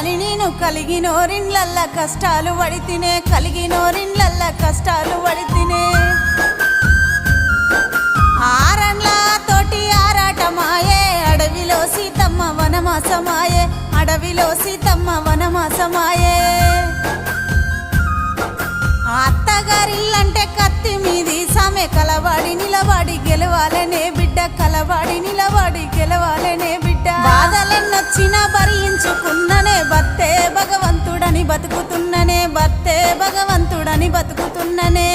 కని నేను కలిగినోరిండ్లల్ల కష్టాలు పడితినే కలిగినోరిండ్లల్ల కష్టాలు పడితినే ఆరండ్ల తోటి ఆరాటమాయే అడవిలో సీతమ్మ వనమాసమాయే అడవిలో సీతమ్మ వనమాసమాయే అత్తగారిల్లంటే కత్తి మీది సామె కలవాడి నిలవాడి గెలవాలనే బిడ్డ కలవాడి నిలవాడి గెలవాలనే బిడ్డ బాధలెన్నొచ్చినా భరించుకున్ననే భర్తే భగవంతుడని బతుకుతున్ననే భర్తే భగవంతుడని బతుకుతున్ననే